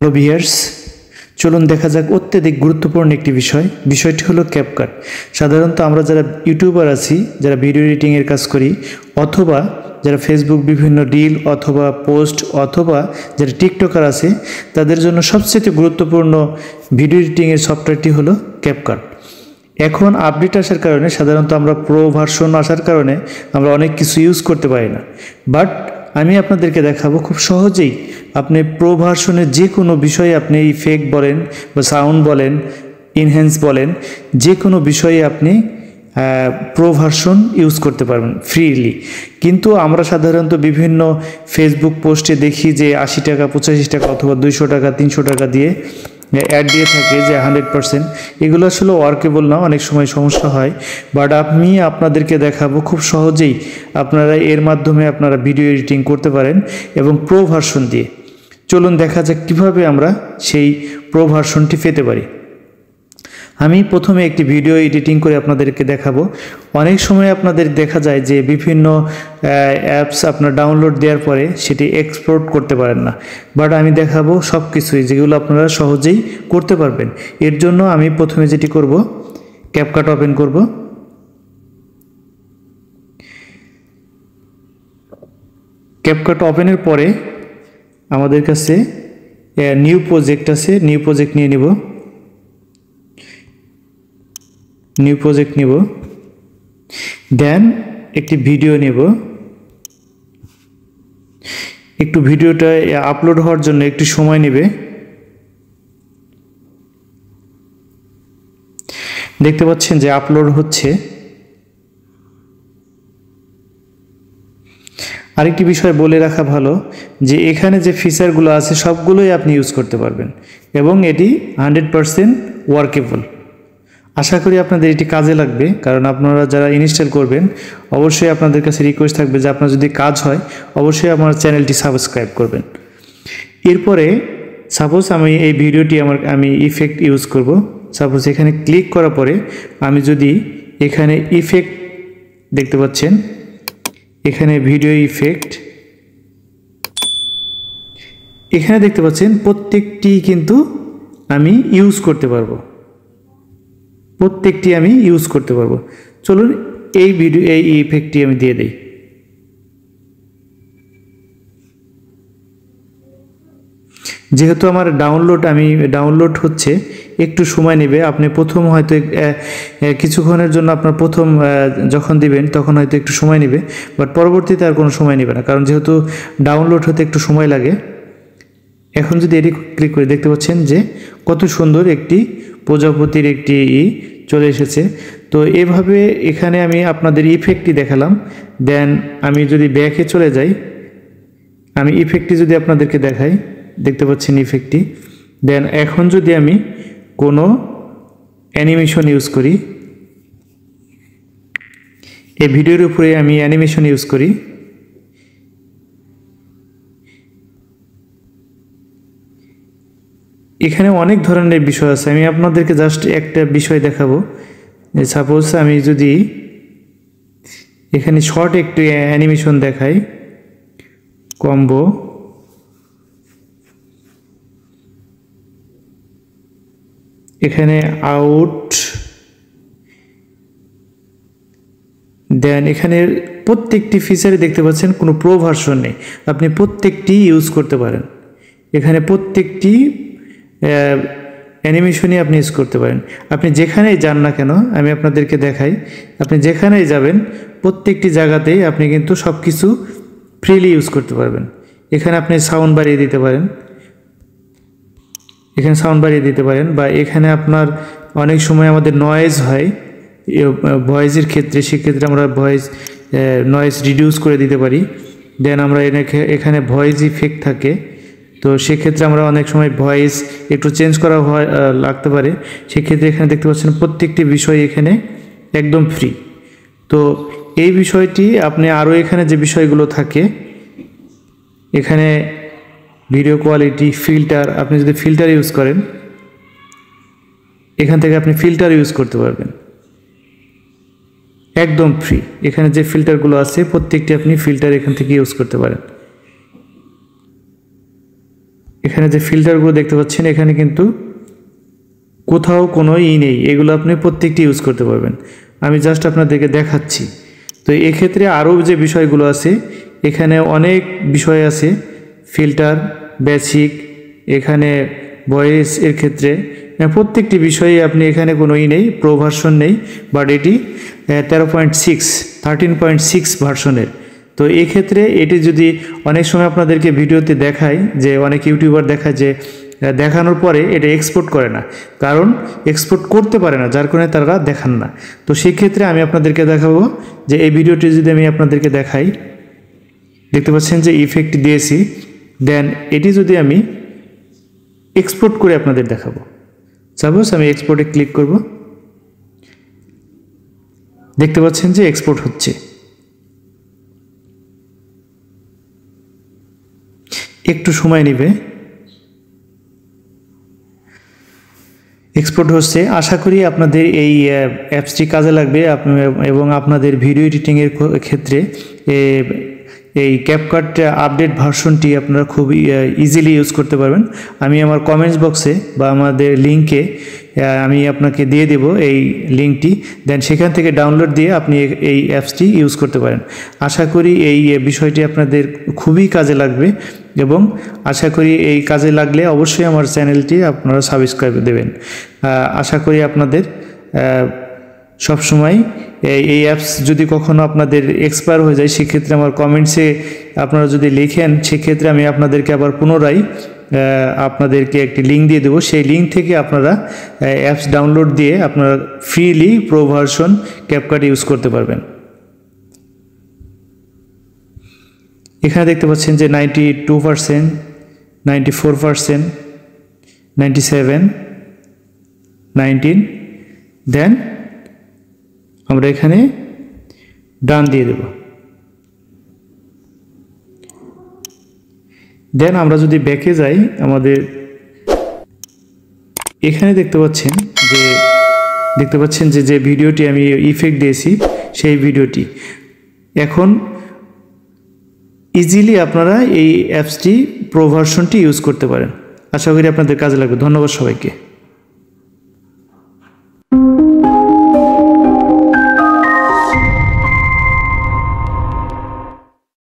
Hello viewers, চলুন দেখা যাক অত্যধিক গুরুত্বপূর্ণ একটি বিষয়টি হলো ক্যাপকাট। সাধারণত আমরা যারা ইউটিউবার আছি, যারা ভিডিও এডিটিংয়ের কাজ করি, অথবা যারা ফেসবুক বিভিন্ন রিল অথবা পোস্ট অথবা যারা টিকটকার আছে, তাদের জন্য সবচেয়ে গুরুত্বপূর্ণ ভিডিও এডিটিংয়ের সফটওয়্যারটি হলো ক্যাপকাট। এখন আপডেট আসার কারণে সাধারণত আমরা প্রো ভার্সন আসার কারণে আমরা অনেক কিছু ইউজ করতে পারি না, বাট আমি আপনাদেরকে দেখাবো খুব সহজেই আপনি প্রো ভার্সনের যে কোনো বিষয়ে আপনি ইফেক্ট বলেন বা সাউন্ড বলেন, ইনহ্যান্স বলেন, যে কোনো বিষয়ে আপনি প্রো ভার্সন ইউজ করতে পারবেন ফ্রিলি। কিন্তু আমরা সাধারণত বিভিন্ন ফেসবুক পোস্টে দেখি যে 80 টাকা, 85 টাকা অথবা 200 টাকা, 300 টাকা দিয়ে অ্যাড দিয়ে থাকে যে 100%। এগুলো আসলে ওয়ার্কেবল না, অনেক সময় সমস্যা হয়। বাট আমি আপনাদেরকে দেখাবো খুব সহজেই আপনারা এর মাধ্যমে আপনারা ভিডিও এডিটিং করতে পারেন এবং প্রো ভার্সন দিয়ে। চলুন দেখা যাক কীভাবে আমরা সেই প্রো ভার্সনটি পেতে পারি। আমি প্রথমে একটি ভিডিও এডিটিং করে আপনাদেরকে দেখাবো। অনেক সময় আপনাদের দেখা যায় যে বিভিন্ন অ্যাপস আপনার ডাউনলোড দেওয়ার পরে সেটি এক্সপোর্ট করতে পারেন না, বাট আমি দেখাবো সব কিছুই যেগুলো আপনারা সহজেই করতে পারবেন। এর জন্য আমি প্রথমে যেটি করব, ক্যাপকাট ওপেন করব। ক্যাপকাট ওপেনের পরে আমাদের কাছে নিউ প্রজেক্ট আছে, নিউ প্রজেক্ট নিয়ে নিব। নিউ প্রজেক্ট নিব, দেন একটি ভিডিও নেব। একটু ভিডিওটা আপলোড হওয়ার জন্য একটু সময় নেবে। দেখতে পাচ্ছেন যে আপলোড হচ্ছে। আরেকটি বিষয় বলে রাখা ভালো যে এখানে যে ফিচারগুলো আছে সবগুলোই আপনি ইউজ করতে পারবেন এবং এটি 100% ওয়ার্কেবল। আশা করি আপনাদের এটি কাজে লাগবে, কারণ আপনারা যারা ইনস্টল করবেন অবশ্যই আপনাদের কাছে রিকোয়েস্ট থাকবে যে আপনার যদি কাজ হয় অবশ্যই আমার চ্যানেলটি সাবস্ক্রাইব করবেন। এরপরে সাপোজ আমি এই ভিডিওটি আমি ইফেক্ট ইউজ করব। সাপোজ এখানে ক্লিক করার পরে আমি যদি এখানে ইফেক্ট দেখতে পাচ্ছেন, এখানে ভিডিও ইফেক্ট এখানে দেখতে পাচ্ছেন, প্রত্যেকটি কিন্তু আমি ইউজ করতে পারবো, প্রত্যেকটি আমি ইউজ করতে পারবো। চলুন এই ইফেক্টটি আমি দিয়ে দেই। যেহেতু আমার ডাউনলোড হচ্ছে, একটু সময় নেবে। আপনি প্রথম হয়তো কিছুক্ষণের জন্য আপনার প্রথম যখন দিবেন তখন হয়তো একটু সময় নেবে, বাট পরবর্তীতে আর কোনো সময় নেবে না, কারণ যেহেতু ডাউনলোড হতে একটু সময় লাগে। এখন যদি এটি ক্লিক করে দেখতে পাচ্ছেন যে কত সুন্দর একটি প্রজাপতির একটি চলে এসেছে। তো এভাবে এখানে আমি আপনাদের ইফেক্টটি দেখালাম। দেন আমি যদি ব্যাকে চলে যাই, আমি ইফেক্টটি যদি আপনাদেরকে দেখাই, দেখতে পাচ্ছেন ইফেক্টটি। দেন এখন যদি আমি কোনো অ্যানিমেশন ইউজ করি, এই ভিডিওর উপরে আমি অ্যানিমেশন ইউজ করি, এখানে অনেক ধরনের বিষয় আছে। আমি আপনাদেরকে জাস্ট একটা বিষয় দেখাবো। সাপোজ আমি যদি এখানে শর্ট একটু অ্যানিমেশন দেখাই, কম্বো, এখানে আউট, দেন এখানে প্রত্যেকটি ফিচারে দেখতে পাচ্ছেন কোনো প্রো ভার্সন নেই, আপনি প্রত্যেকটি ইউজ করতে পারেন। এখানে প্রত্যেকটি অ্যানিমেশনই আপনি ইউজ করতে পারেন। আপনি যেখানেই যান না কেন, আমি আপনাদেরকে দেখাই, আপনি যেখানেই যাবেন প্রত্যেকটি জায়গাতেই আপনি কিন্তু সব কিছু ফ্রিলি ইউজ করতে পারবেন। এখানে আপনি সাউন্ড বাড়িয়ে দিতে পারেন, এখানে সাউন্ড বাড়িয়ে দিতে পারেন, বা এখানে আপনার অনেক সময় আমাদের নয়েজ হয় ভয়েসের ক্ষেত্রে, সেক্ষেত্রে আমরা নয়েজ রিডিউস করে দিতে পারি। দেন আমরা এখানে ভয়েস ইফেক্ট থাকে, তো সেক্ষেত্রে আমরা অনেক সময় ভয়েস একটু চেঞ্জ করা লাগতে পারে, সেক্ষেত্রে এখানে দেখতে পাচ্ছেন প্রত্যেকটি বিষয় এখানে একদম ফ্রি। তো এই বিষয়টি আপনি আরও এখানে যে বিষয়গুলো থাকে, এখানে ভিডিও কোয়ালিটি, ফিল্টার, আপনি যদি ফিল্টার ইউজ করেন এখান থেকে আপনি ফিল্টার ইউজ করতে পারবেন একদম ফ্রি। এখানে যে ফিল্টারগুলো আছে প্রত্যেকটি আপনি ফিল্টার এখান থেকে ইউজ করতে পারেন। এখানে যে ফিল্টারগুলো দেখতে পাচ্ছেন এখানে কিন্তু কোথাও কোনো নেই, এগুলো আপনি প্রত্যেকটি ইউজ করতে পারবেন। আমি জাস্ট আপনাদেরকে দেখাচ্ছি। তো এক্ষেত্রে আরও যে বিষয়গুলো আছে, এখানে অনেক বিষয় আছে, ফিল্টার, বেসিক, এখানে ভয়েস এর ক্ষেত্রে প্রত্যেকটি বিষয়ে আপনি এখানে কোনো নেই, প্রো ভার্সন নেই, বাট এটি 13.6 ভার্সনের। তো এই ক্ষেত্রে এটি যদি অনেক সময় আপনাদেরকে ভিডিওতে দেখায়, যে অনেক ইউটিউবার দেখায় যে দেখানোর পরে এটা এক্সপোর্ট করে না, কারণ এক্সপোর্ট করতে পারে না, যার কারণে তারা দেখান না। তো সেই ক্ষেত্রে আমি আপনাদেরকে দেখাবো যে এই ভিডিওটি যদি আমি আপনাদেরকে দেখাই, দেখতে পাচ্ছেন যে ইফেক্ট দিয়েছি, দেন এটি যদি আমি এক্সপোর্ট করে আপনাদের দেখাবো। সাপোজ আমি এক্সপোর্টে ক্লিক করব, দেখতে পাচ্ছেন যে এক্সপোর্ট হচ্ছে। একটু সময় নেবে, এক্সপোর্ট হচ্ছে। আশা করি আপনাদের এই অ্যাপসটি কাজে লাগবে এবং আপনাদের ভিডিও এডিটিংয়ের ক্ষেত্রে এই ক্যাপকাট আপডেট ভার্সনটি আপনারা খুব ইজিলি ইউজ করতে পারবেন। আমি আমার কমেন্টস বক্সে বা আমাদের লিঙ্কে আমি আপনাকে দিয়ে দেব এই লিঙ্কটি, দেন সেখান থেকে ডাউনলোড দিয়ে আপনি এই অ্যাপসটি ইউজ করতে পারেন। আশা করি এই বিষয়টি আপনাদের খুবই কাজে লাগবে এবং আশা করি এই কাজে লাগলে অবশ্যই আমার চ্যানেলটি আপনারা সাবস্ক্রাইব দেবেন। আশা করি আপনাদের সবসময় এই অ্যাপস যদি কখনো আপনাদের এক্সপায়ার হয়ে যায়, সেক্ষেত্রে আমার কমেন্টসে আপনারা যদি লিখেন, সেক্ষেত্রে আমি আপনাদেরকে আবার পুনরায় আপনাদেরকে একটি লিঙ্ক দিয়ে দেবো। সেই লিঙ্ক থেকে আপনারা অ্যাপস ডাউনলোড দিয়ে আপনারা freely pro version CapCut use করতে পারবেন। এখানে দেখতে পাচ্ছেন যে 92%, 94%, 97, 19, দেন আমরা এখানে ডান দিয়ে দেব। দেন আমরা যদি ব্যাকে যাই, আমাদের এখানে দেখতে পাচ্ছেন যে ভিডিওটি আমি ইফেক্ট দিয়েছি, সেই ভিডিওটি এখন ইজিলি আপনারা এই অ্যাপসটি প্রো ভার্সনটি ইউজ করতে পারেন। আশা করি আপনাদের কাজে লাগবে। ধন্যবাদ সবাইকে।